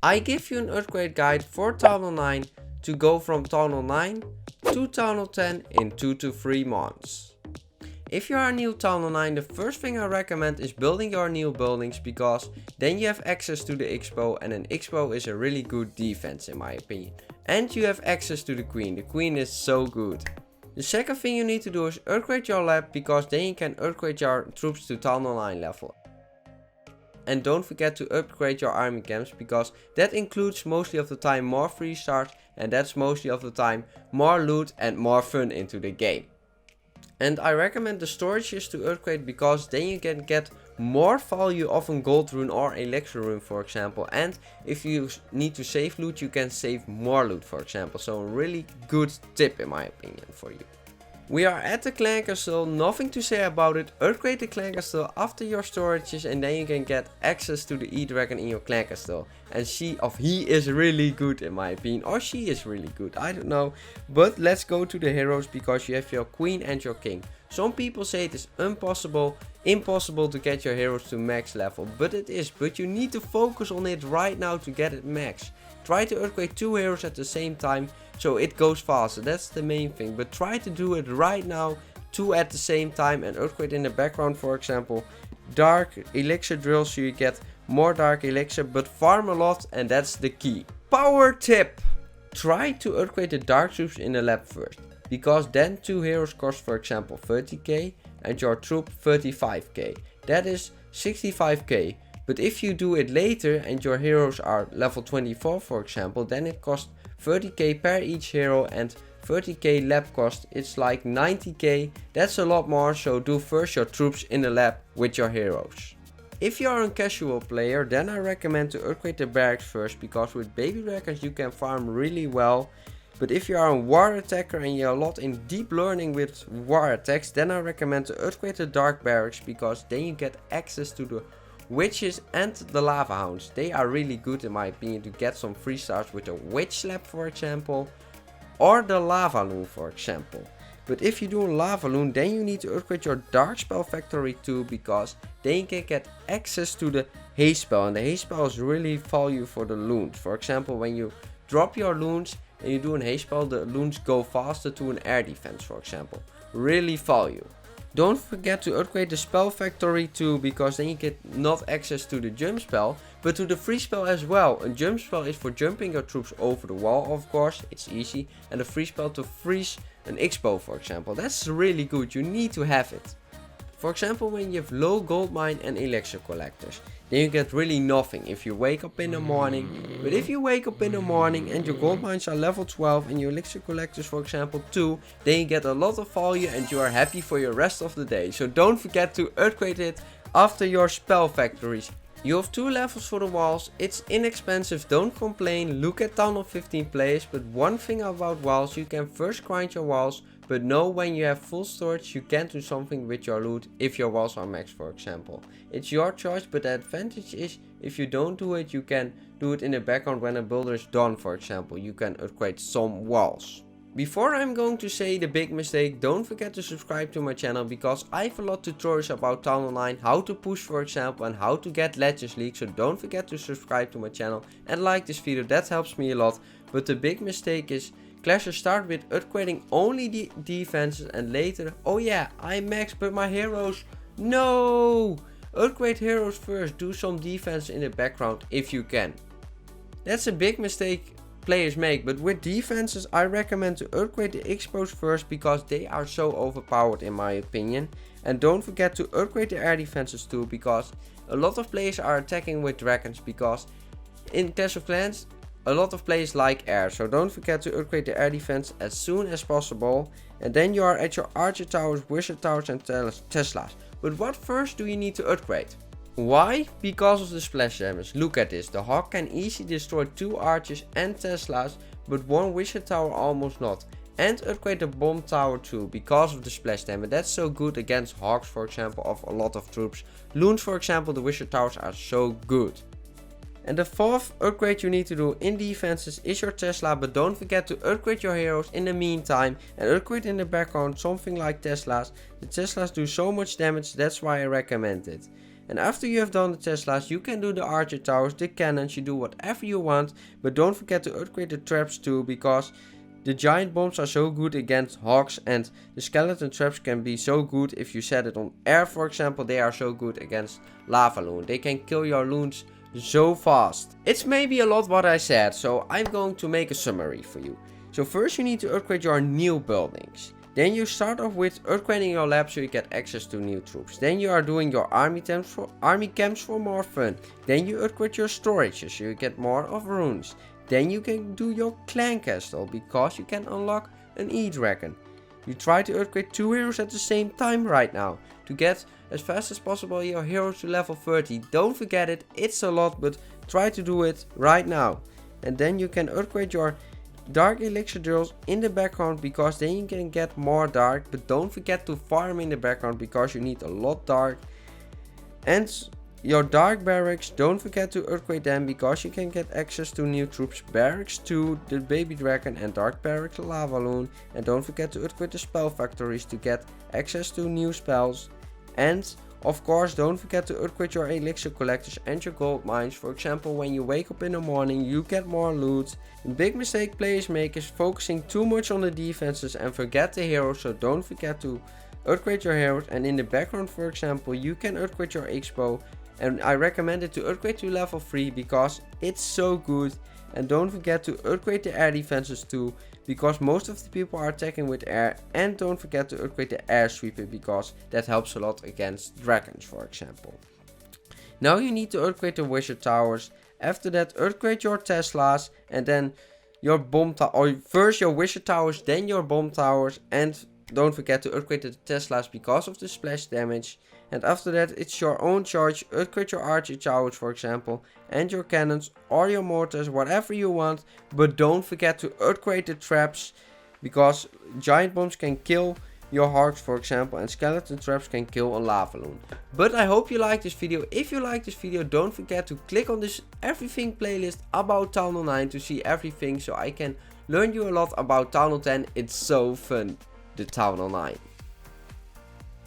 I give you an upgrade guide for Tunnel 9 to go from Tunnel 9 to Tunnel 10 in 2 to 3 months. If you are new Tunnel 9, the first thing I recommend is building your new buildings, because then you have access to the Expo, and an Expo is a really good defense in my opinion. And you have access to the Queen is so good. The second thing you need to do is upgrade your lab, because then you can upgrade your troops to Tunnel 9 level. And don't forget to upgrade your army camps, because that includes mostly of the time more free stars, and that's mostly of the time more loot and more fun into the game. And I recommend the storages to upgrade, because then you can get more value of a gold rune or elixir rune, for example. And if you need to save loot, you can save more loot, for example. So a really good tip in my opinion for you. We are at the clan castle, nothing to say about it. Upgrade the clan castle after your storages, and then you can get access to the E-Dragon in your clan castle. And he is really good in my opinion, or she is really good, I don't know. But let's go to the heroes, because you have your queen and your king. Some people say it is impossible to get your heroes to max level, but it is. But you need to focus on it right now to get it max. Try to upgrade 2 heroes at the same time, so it goes faster, that's the main thing. But try to do it right now, 2 at the same time, and upgrade in the background, for example, dark elixir drill, so you get more dark elixir, but farm a lot, and that's the key. Power tip! Try to upgrade the dark troops in the lab first, because then 2 heroes cost, for example, 30k, and your troop 35k. That is 65k. But if you do it later and your heroes are level 24, for example, then it costs 30k per each hero, and 30k lab cost, it's like 90k. That's a lot more, so do first your troops in the lab with your heroes. If you are a casual player, then I recommend to upgrade the barracks first, because with baby dragons you can farm really well. But if you are a war attacker and you're a lot in deep learning with war attacks, then I recommend to upgrade the dark barracks, because then you get access to the witches and the lava hounds. They are really good in my opinion to get some free stars with the witch slab, for example, or the lava loon, for example. But if you do a lava loon, then you need to upgrade your dark spell factory too, because then you can get access to the haste spell, and the haste spell is really value for the loons. For example, when you drop your loons and you do a haste spell, the loons go faster to an air defense, for example. Really value. Don't forget to upgrade the spell factory too, because then you get not access to the jump spell, but to the freeze spell as well. A jump spell is for jumping your troops over the wall, of course, it's easy. And a freeze spell to freeze an expo, for example. That's really good, you need to have it. For example, when you have low gold mine and elixir collectors, then you get really nothing if you wake up in the morning. But if you wake up in the morning and your gold mines are level 12 and your elixir collectors, for example, 2, then you get a lot of value and you are happy for your rest of the day. So don't forget to upgrade it after your spell factories. You have 2 levels for the walls, it's inexpensive, don't complain, look at Tunnel 15 players. But one thing about walls, you can first grind your walls, but know when you have full storage you can't do something with your loot if your walls are maxed, for example. It's your choice, but the advantage is if you don't do it, you can do it in the background when a builder is done, for example. You can upgrade some walls. Before I'm going to say the big mistake, don't forget to subscribe to my channel, because I have a lot of tutorials about Tunnel 9, how to push, for example, and how to get Legends League. So don't forget to subscribe to my channel and like this video, that helps me a lot. But the big mistake is Clashers start with upgrading only the defenses, and later, oh yeah, I maxed but my heroes, no! Upgrade heroes first, do some defense in the background if you can. That's a big mistake players make, but with defenses I recommend to upgrade the expos first, because they are so overpowered in my opinion. And don't forget to upgrade the air defenses too, because a lot of players are attacking with dragons, because in Clash of Clans a lot of players like air. So don't forget to upgrade the air defense as soon as possible. And then you are at your archer towers, wizard towers and Teslas. But what first do you need to upgrade? Why? Because of the splash damage. Look at this, the hawk can easily destroy 2 archers and Teslas, but 1 wizard tower almost not. And upgrade the bomb tower too, because of the splash damage. That's so good against hawks, for example, of a lot of troops. Loons, for example, the wizard towers are so good. And the 4th upgrade you need to do in defenses is your Tesla, but don't forget to upgrade your heroes in the meantime, and upgrade in the background something like Teslas. The Teslas do so much damage, that's why I recommend it. And after you have done the Teslas, you can do the archer towers, the cannons, you do whatever you want. But don't forget to upgrade the traps too, because the giant bombs are so good against hogs, and the skeleton traps can be so good if you set it on air, for example. They are so good against lava loon. They can kill your loons so fast. It's maybe a lot what I said, so I'm going to make a summary for you. So first you need to upgrade your new buildings. Then you start off with upgrading your lab so you get access to new troops. Then you are doing your army camps for more fun. Then you upgrade your storages so you get more of runes. Then you can do your clan castle because you can unlock an E-dragon. You try to upgrade 2 heroes at the same time right now to get as fast as possible your heroes to level 30. Don't forget it, it's a lot, but try to do it right now. And then you can upgrade your dark elixir drills in the background because then you can get more dark, but don't forget to farm in the background because you need a lot dark. And your dark barracks, don't forget to upgrade them because you can get access to new troops, barracks 2, the baby dragon, and dark barracks lava loon. And don't forget to upgrade the spell factories to get access to new spells. And of course, don't forget to upgrade your elixir collectors and your gold mines. For example, when you wake up in the morning, you get more loot. The big mistake players make is focusing too much on the defenses and forget the heroes, so don't forget to upgrade your heroes. And in the background, for example, you can upgrade your expo, and I recommend it to upgrade to level 3 because it's so good. And don't forget to upgrade the air defenses too, because most of the people are attacking with air. And don't forget to upgrade the air sweeper because that helps a lot against dragons, for example. Now you need to upgrade the wizard towers. After that, upgrade your Teslas, and then your bomb towers, or first your wizard towers, then your bomb towers. And don't forget to upgrade the Teslas because of the splash damage. And after that, it's your own charge. Upgrade your archer towers, for example, and your cannons or your mortars, whatever you want. But don't forget to upgrade the traps because giant bombs can kill your hogs, for example, and skeleton traps can kill a lava loon. But I hope you liked this video. If you liked this video, don't forget to click on this everything playlist about Town Hall 9 to see everything, so I can learn you a lot about Town Hall 10. It's so fun, the Town Hall 9.